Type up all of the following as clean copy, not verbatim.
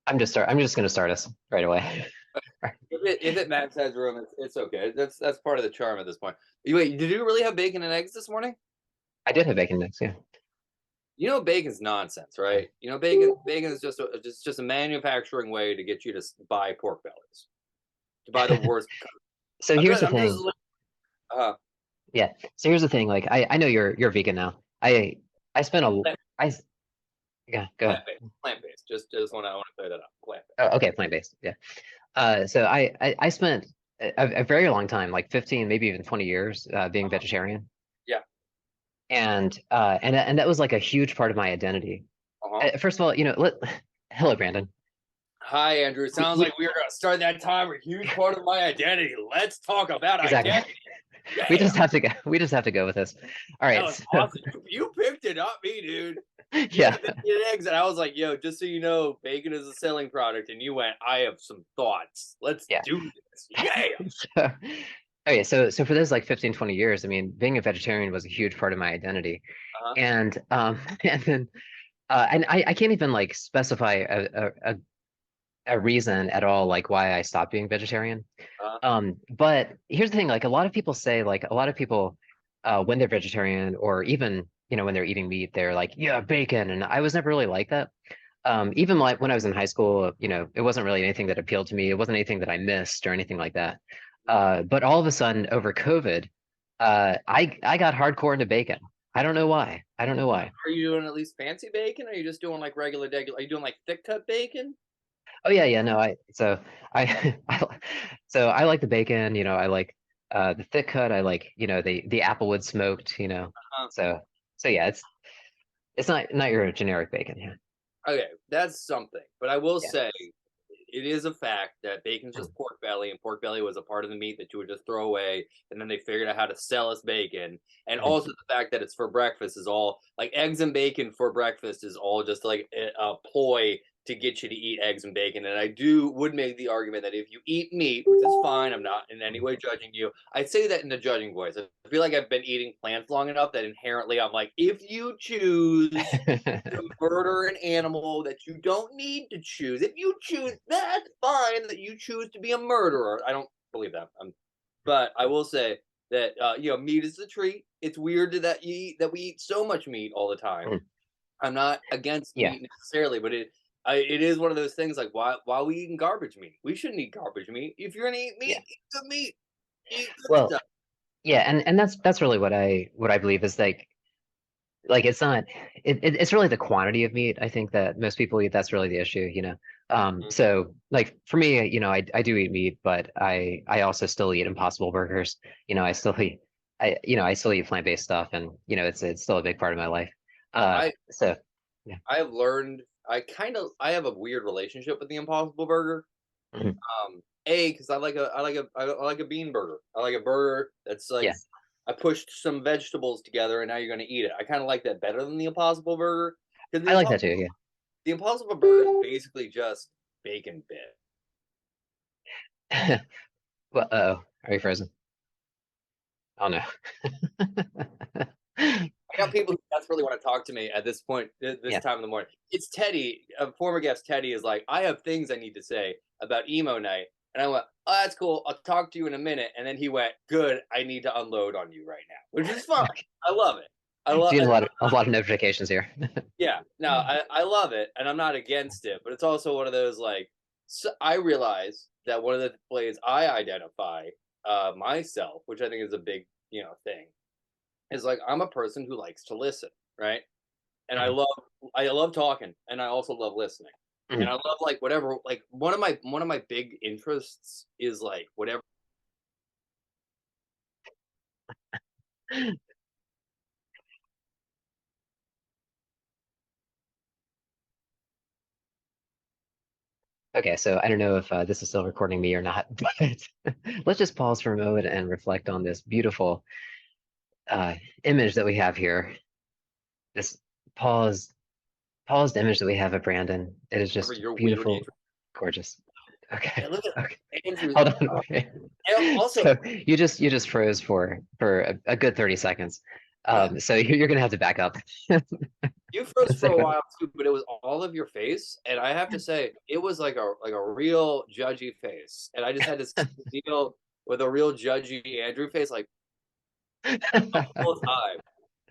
I'm just gonna start us right away. If it max has room, it's okay. That's part of the charm at this point. Wait, did you really have bacon and eggs this morning? I did have bacon next, yeah. You know bacon's nonsense, right? You know bacon is just a manufacturing way to get you to buy pork bellies, to buy the worst. So I'm here's just the I'm just thing. uh Yeah. So here's the thing. Like I know you're vegan now. I spent a plant I yeah, go ahead. based, plant based. Just want to clear that up. Plant based. Oh, okay, plant-based. Yeah. So I spent a very long time, like 15, maybe even 20 years, being Uh-huh. vegetarian. Yeah. And that was like a huge part of my identity. Uh-huh. First of all, hello, Brandon. Hi, Andrew. Sounds We like we are gonna start that time. A huge part of my identity. Let's talk about exactly. identity. We Damn, just have to go. We just have to go with this. All that right. was So awesome. You picked it, not me, dude. You yeah. said bacon and eggs, and I was like, yo, just so you know, bacon is a selling product. And you went, I have some thoughts. Let's Yeah. do this. Yeah. So, okay, so for those like 15, 20 years, I mean, being a vegetarian was a huge part of my identity. Uh-huh. And and then and I can't even like specify a reason at all like why I stopped being vegetarian. Uh-huh. But here's the thing, like a lot of people say, like a lot of people when they're vegetarian or even, when they're eating meat, they're like, yeah, bacon. And I was never really like that. Even like when I was in high school, it wasn't really anything that appealed to me. It wasn't anything that I missed or anything like that. But all of a sudden over COVID, I got hardcore into bacon. I don't know why. I don't know why. Are you doing at least fancy bacon? Or are you just doing like regular? Are you doing like thick cut bacon? Oh yeah, yeah, no, I so I like the bacon, I like the thick cut, I like, the applewood smoked, Uh-huh. so so yeah, it's not your generic bacon, yeah. Okay, that's something. But I will Yeah. say it is a fact that bacon's Mm, just pork belly, and pork belly was a part of the meat that you would just throw away, and then they figured out how to sell us bacon. And mm. also the fact that it's for breakfast is all like eggs and bacon for breakfast is all just like a ploy to get you to eat eggs and bacon. And I would make the argument that if you eat meat, which is fine, I'm not in any way judging you. I say that in a judging voice. I feel like I've been eating plants long enough that inherently I'm like, if you choose to murder an animal that you don't need to choose. If you choose, that's fine that you choose to be a murderer. I don't believe that. But I will say that meat is a treat. It's weird that we eat so much meat all the time. Mm. I'm not against Yeah. meat necessarily, but it is one of those things like why we eating garbage meat? We shouldn't eat garbage meat. If you're gonna eat Yeah. meat, eat good meat. Eat good Well, stuff. yeah, and that's really what I believe is like it's not it's really the quantity of meat I think that most people eat. That's really the issue. So like for me, I do eat meat, but I also still eat Impossible Burgers. I still eat plant-based stuff, and it's still a big part of my life. I So yeah. I have learned. I have a weird relationship with the Impossible Burger. Mhm. Because I like a bean burger. I like a burger that's like Yeah, I pushed some vegetables together and now you're gonna eat it. I kind of like that better than the Impossible Burger because I like that too. the Impossible Burger is basically just bacon bit. Yeah. Well, uh-oh, are you frozen? Oh no. I got people who desperately want to talk to me at this point, this Yeah. time in the morning. It's Teddy, a former guest. Teddy is like, I have things I need to say about emo night, and I went, oh, that's cool. I'll talk to you in a minute. And then he went, good. I need to unload on you right now, which is fine. I love it. I love. Getting a lot of notifications here. Yeah, no, I love it, and I'm not against it, but it's also one of those like so I realize that one of the ways I identify myself, which I think is a big thing, is like I'm a person who likes to listen, right? And Mhm. I love talking, and I also love listening, and Mhm. I love like whatever like one of my big interests is like whatever. Okay, so I don't know if this is still recording me or not, but let's just pause for a moment and reflect on this beautiful uh, image that we have here. This paused, paused image that we have of Brandon. It is just Your weird beautiful, interest. gorgeous. Okay, And look at okay, Andrew. hold on. Okay, And also, so you just froze for a good 30 seconds. uh, So you're gonna have to back up. You froze It's for a like, while too, but it was all of your face, and I have to say, it was like a real judgy face, and I just had to deal with a real judgy Andrew face like the whole time,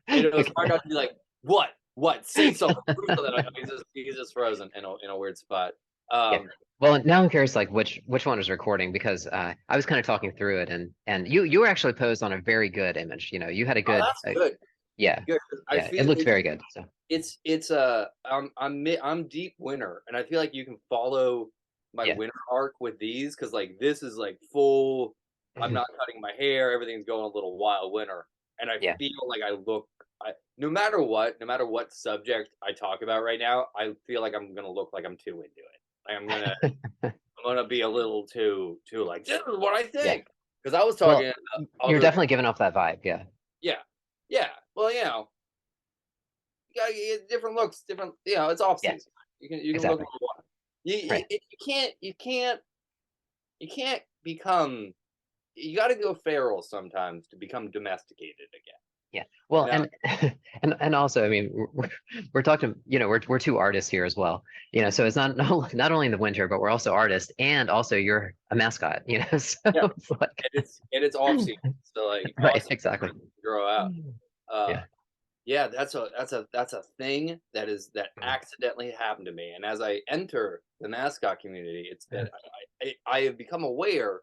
and it was hard okay. not to be like, "What? What? Say something." He's just frozen in a weird spot. Yeah. Um, Well, now I'm curious, like which one is recording because I was kind of talking through it, and you were actually posed on a very good image. You know, you had a oh, good, that's good. yeah, Good. I yeah, it feel looked very good. So it's I'm deep winter, and I feel like you can follow my yeah, winter arc with these because like this is like full. I'm mhm, not cutting my hair. Everything's going a little wild winter, and I yeah, feel like I look. No matter what subject I talk about right now, I feel like I'm gonna look like I'm too into it. Like I'm gonna be a little too like this is what I yeah. think because I was talking Well, about you're other. definitely giving off that vibe. Yeah, Yeah, yeah. Well, you get different looks, different. It's off yeah, season. You can look exactly. what you want. Right. You can't become. You got to go feral sometimes to become domesticated again. Yeah. You Well, know. and also, I mean, we're talking, we're two artists here as well. So it's not only in the winter, but we're also artists, and also you're a mascot. So Yeah, it's like, and it's off season, so like right, awesome exactly. grow out. Uh, Yeah. yeah, that's a thing that Mhm. accidentally happened to me, and as I enter the mascot community, it's that I have become aware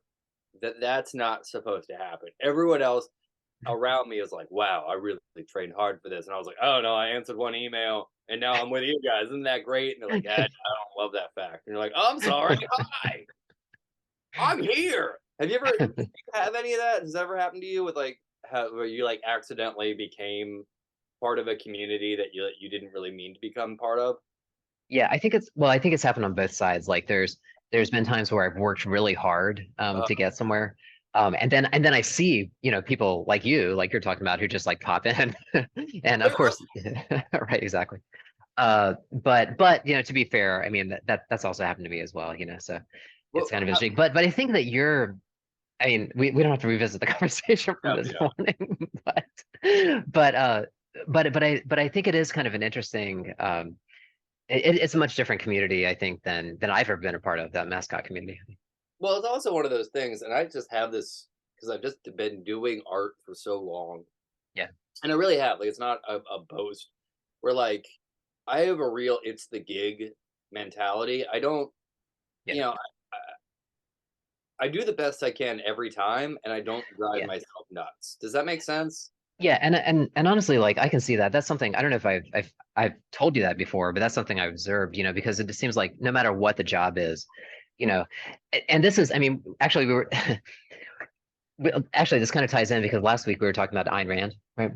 that that's not supposed to happen. Everyone else around me is like, "Wow, I really trained hard for this," and I was like, "Oh no, I answered one email, and now I'm with you guys. Isn't that great?" And they're like, "I don't love that fact." And you're like, "Oh, I'm sorry. Hi, I'm here." Did you have any of that? Has that ever happened to you with like where you like accidentally became part of a community that you didn't really mean to become part of? Yeah, I think it's happened on both sides. Like there's been times where I've worked really hard Uh, to get somewhere. And then I see, people like you, like you're talking about, who just like pop in. And of course, right, exactly. But to be fair, I mean that's also happened to me as well, so well, it's kind of interesting. But I think that I mean, we don't have to revisit the conversation from yeah, this yeah. morning, but but I think it is kind of an interesting it's a much different community, I think, than I've ever been a part of, that mascot community. Well, it's also one of those things, and I just have this because I've just been doing art for so long, Yeah, and I really have. Like, it's not a boast. Where like I have a real "it's the gig" mentality. I don't, yeah, you know, I do the best I can every time, and I don't drive yeah. myself nuts. Does that make sense? Yeah, and honestly, like I can see that. That's something I don't know if I've told you that before, but that's something I observed, because it seems like no matter what the job is, you know, and this is, I mean, actually we were actually this kind of ties in because last week we were talking about Ayn Rand, right?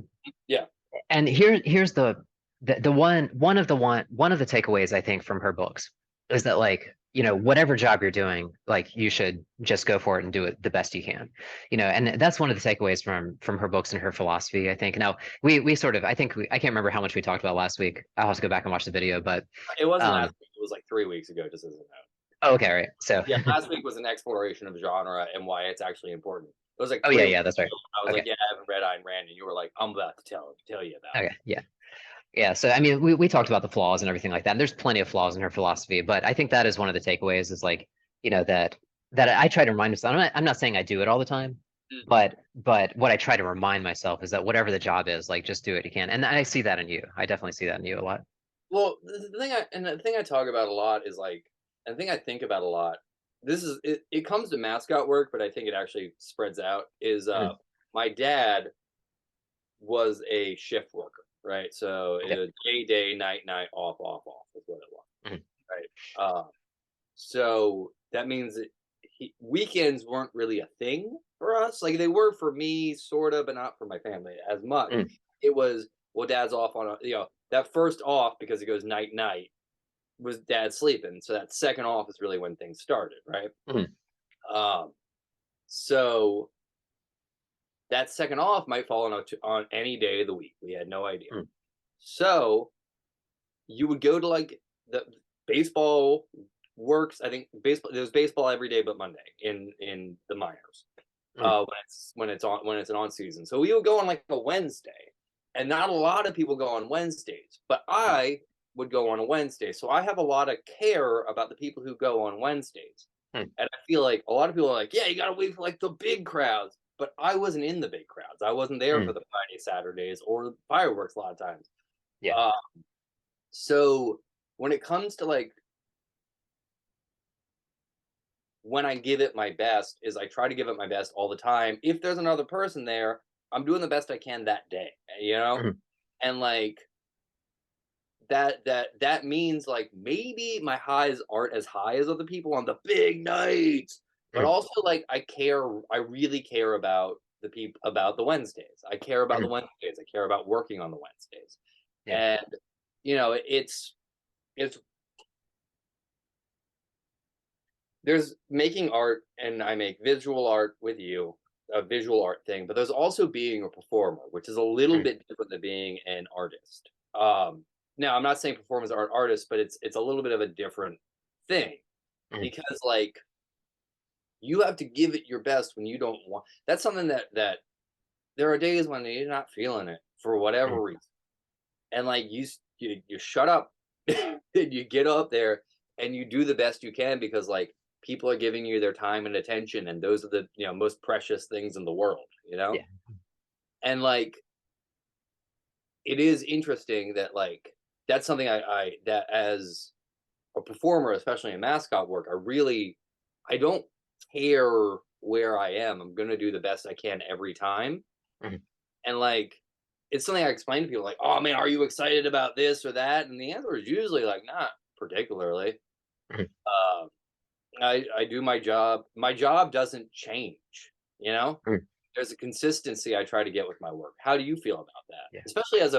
Yeah. And here's the one of the takeaways I think from her books is that, like, whatever job you're doing, like, you should just go for it and do it the best you can. And that's one of the takeaways from her books and her philosophy, I think. Now we sort of, I can't remember how much we talked about last week. I'll have to go back and watch the video, but It wasn't last um week. It was like 3 weeks ago. Just as a note. oh, okay, right. So Yeah, last week was an exploration of genre and why it's actually important. It was like oh, yeah, 3 weeks yeah, that's right. ago. I was Okay, like, "Yeah, I haven't read Ayn Rand," and you were like, "I'm about to tell you about it." okay, yeah. Yeah, so I mean, we talked about the flaws and everything like that. And there's plenty of flaws in her philosophy, but I think that is one of the takeaways is, like, that I try to remind myself. I'm not saying I do it all the time, Mhm. but what I try to remind myself is that whatever the job is, like, just do what you can. And I see that in you. I definitely see that in you a lot. Well, the thing I talk about a lot is like, and the thing I think about a lot. It comes to mascot work, but I think it actually spreads out. Is Mhm. my dad was a shift worker, right? So Okay. day, night, night, off is what it was, Mhm. right? So that means that weekends weren't really a thing for us. Like they were for me, sort of, but not for my family as much. Mhm. It was, well, dad's off on that first off because it goes night night was dad sleeping. So that second off is really when things started, right? Mhm. Um, so that second off might fall on any day of the week. We had no idea. Mhm. So you would go to like the baseball works. I think baseball there's baseball every day but Monday in the minors. Mhm. When it's an on season. So we would go on like a Wednesday, and not a lot of people go on Wednesdays, but I would go on a Wednesday. So I have a lot of care about the people who go on Wednesdays. Hmm. And I feel like a lot of people are like, yeah, you got to wait for like the big crowds. But I wasn't in the big crowds. I wasn't there Hmm. for the Friday, Saturdays or fireworks a lot of times. Yeah. Uh, so when it comes to like when I give it my best, is I try to give it my best all the time. If there's another person there, I'm doing the best I can that day, you know? Mhm. And like that means like maybe my highs aren't as high as other people on the big nights, but Mhm. also like I really care about the people about the Wednesdays. I care about the Mhm. Wednesdays. I care about working on the Wednesdays. Yeah. And it's there's making art, and I make visual art with you, a visual art thing, but there's also being a performer, which is a little Mhm. bit different than being an artist. Now I'm not saying performance art artist, but it's a little bit of a different thing Mhm. because like you have to give it your best when you don't want. That's something that there are days when you're not feeling it for Mhm. whatever reason, and like you shut up and you get up there and you do the best you can because like people are giving you their time and attention, and those are the most precious things in the world, Yeah. and like it is interesting that like that's something I that as a performer, especially in mascot work, I don't care where I am. I'm gonna do the best I can every time. Mhm. And like it's something I explain to people like, oh man, are you excited about this or that? And the answer is usually like not particularly. Mhm. Uh, I do my job. My job doesn't change, you know? Mhm. There's a consistency I try to get with my work. How do you feel about that? Yeah. Especially as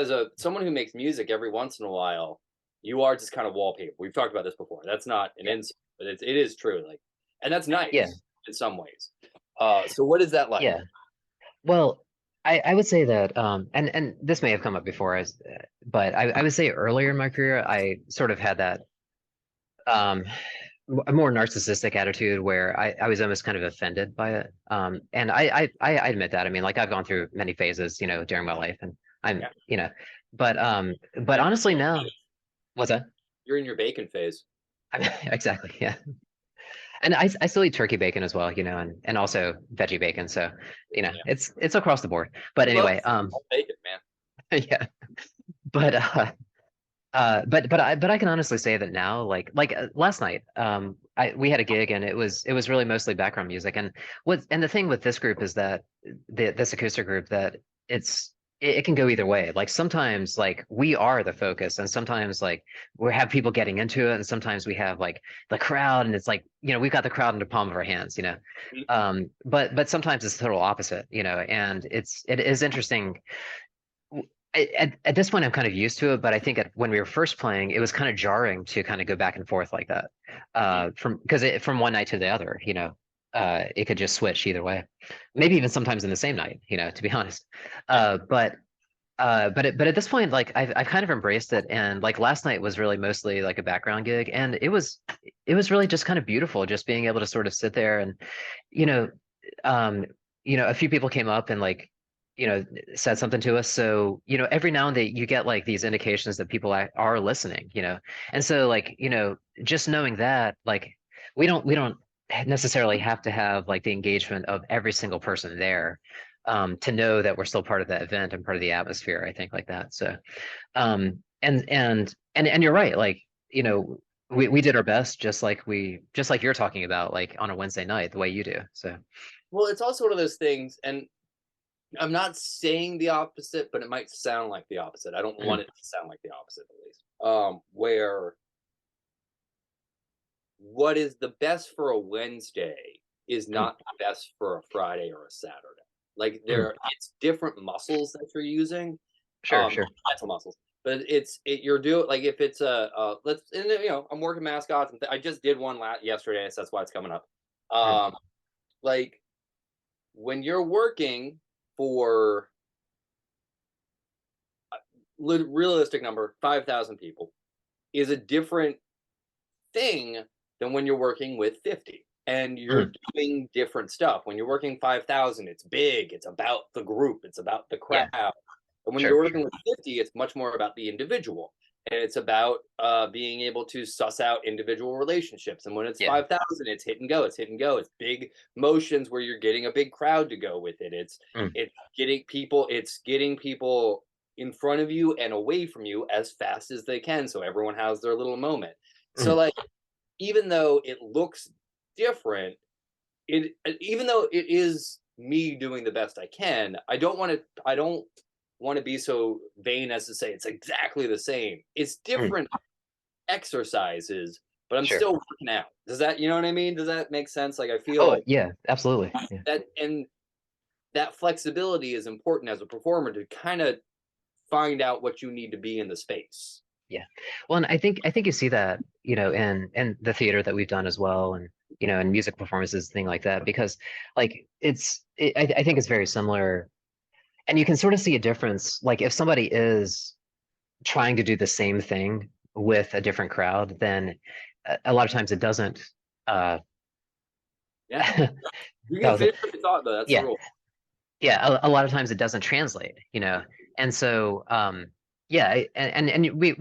a someone who makes music every once in a while, you are just kind of wallpaper. We've talked about this before. That's not an Yeah. insult, but it is true. Like, and that's Yeah. nice in some ways. So what is that like? Yeah. Well, I would say that, and this may have come up before, but I would say earlier in my career, I sort of had that, um, a more narcissistic attitude where I was almost kind of offended by it. And I admit that. I mean, like I've gone through many phases, during my life, and I'm, Yeah, but you're, honestly now, what's that? you're in your bacon phase. Exactly, yeah. And I still eat turkey bacon as well, and also veggie bacon. So, Yeah, it's across the board. But who anyway, else? I'll bacon, man. yeah. But but I can honestly say that now, like last night, we had a gig and it was really mostly background music. And the thing with this group is that this acoustic group that it can go either way. Like sometimes like we are the focus, and sometimes like we have people getting into it, and sometimes we have like the crowd, and it's like we've got the crowd in the palm of our hands. Mhm. But sometimes it's the total opposite, and it is interesting. At this point, I'm kind of used to it, but I think when we were first playing, it was kind of jarring to kind of go back and forth like that. From one night to the other, it could just switch either way. Maybe even sometimes in the same night, to be honest. Yeah. But at this point, like I've kind of embraced it, and like last night was really mostly like a background gig, and it was really just kind of beautiful, just being able to sort of sit there and, you know, um, a few people came up and like, you know, said something to us. So, every now and then you get like these indications that people are listening. And so like, just knowing that, like, we don't necessarily have to have like the engagement of every single person there, to know that we're still part of that event and part of the atmosphere, I think like that. So, and you're right. Like, we did our best, just like you're talking about, like on a Wednesday night, the way you do. So, Well, it's also one of those things, and I'm not saying the opposite, but it might sound like the opposite. I don't want mhm. it to sound like the opposite, at least. Where what is the best for a Wednesday is Mhm. not the best for a Friday or a Saturday. Like Mhm. it's different muscles that you're using, Sure, sure. mental muscles. But you're doing like if it's let's and, I'm working mascots and I just did one yesterday, so that's why it's coming up. Mhm. Um, like when you're working for realistic number 5,000 people is a different thing than when you're working with 50 and you're Mhm. doing different stuff. When you're working 5,000, it's big, it's about the group, it's about the Yeah. crowd. And when Sure, you're sure. working with 50, it's much more about the individual. And it's about being able to suss out individual relationships. And when it's Yeah. 5,000, it's hit and go. It's hit and go. It's big motions where you're getting a big crowd to go with it. Mm, It's getting people. It's getting people in front of you and away from you as fast as they can, so everyone has their little moment. So mm, like, even though it looks different, it even though it is me doing the best I can, I don't want to be so vain as to say it's exactly the same. It's mm. different exercises, but I'm Sure. still working out. Does that, you know what I mean? Does that make sense? Like I Oh, feel yeah, absolutely. Yeah. that, and that flexibility is important as a performer to kind of find out what you need to be in the space. Yeah. Well, and I think you see that, in the theater that we've done as well, and in music performances, thing like that, because like I think it's very similar, and you can sort of see a difference. Like if somebody is trying to do the same thing with a different crowd, then a lot of times it doesn't. Uh, Yeah. that You can was it. finish what you thought, though. That's the Yeah, rule. yeah. A lot of times it doesn't translate. And so yeah, and we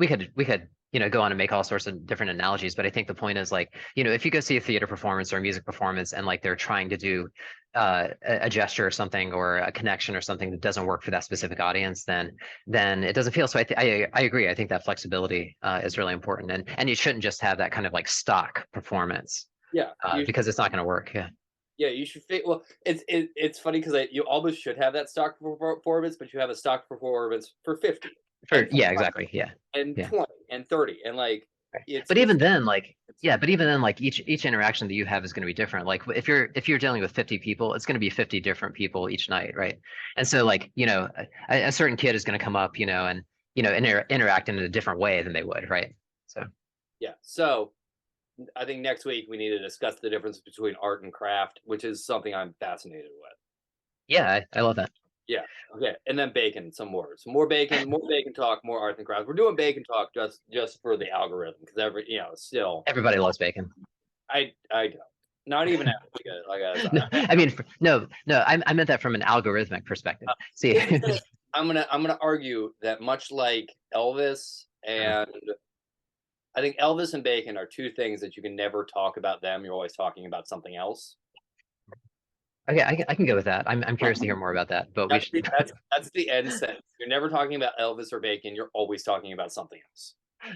could go on and make all sorts of different analogies, but I think the point is like, if you go see a theater performance or a music performance and like they're trying to do a gesture or something or a connection or something that doesn't work for that specific audience, then it doesn't feel. So I agree. I think that flexibility is really important, and you shouldn't just have that kind of like stock performance Yeah. You because it's not going to work. Yeah. Yeah, you should fit. Well, it's funny because you almost should have that stock performance, but you have a stock performance for 50 For and yeah, 45 exactly. Yeah. and Yeah. 20 and 30, and like Right. it's But it's even then, like, yeah, but even then, like each interaction that you have is going to be different. Like if you're dealing with 50 people, it's going to be 50 different people each night, right? And so like, a certain kid is going to come up, and interact in a different way than they would, right? So yeah. So I think next week we need to discuss the difference between art and craft, which is something I'm fascinated with. yeah, I love that. Yeah. Okay. And then bacon, some more bacon talk, more art and craft. We're doing bacon talk just for the algorithm because still Everybody loves bacon. I don't. Not even like No, I mean, no, I meant that from an algorithmic perspective. See, here's the thing. I'm gonna argue that much like Elvis and I think Elvis and Bacon are two things that you can never talk about them. You're always talking about something else. okay, I can go with that. I'm curious to hear more about that, but we That's should. the that's the end sentence. You're never talking about Elvis or Bacon. You're always talking about something else.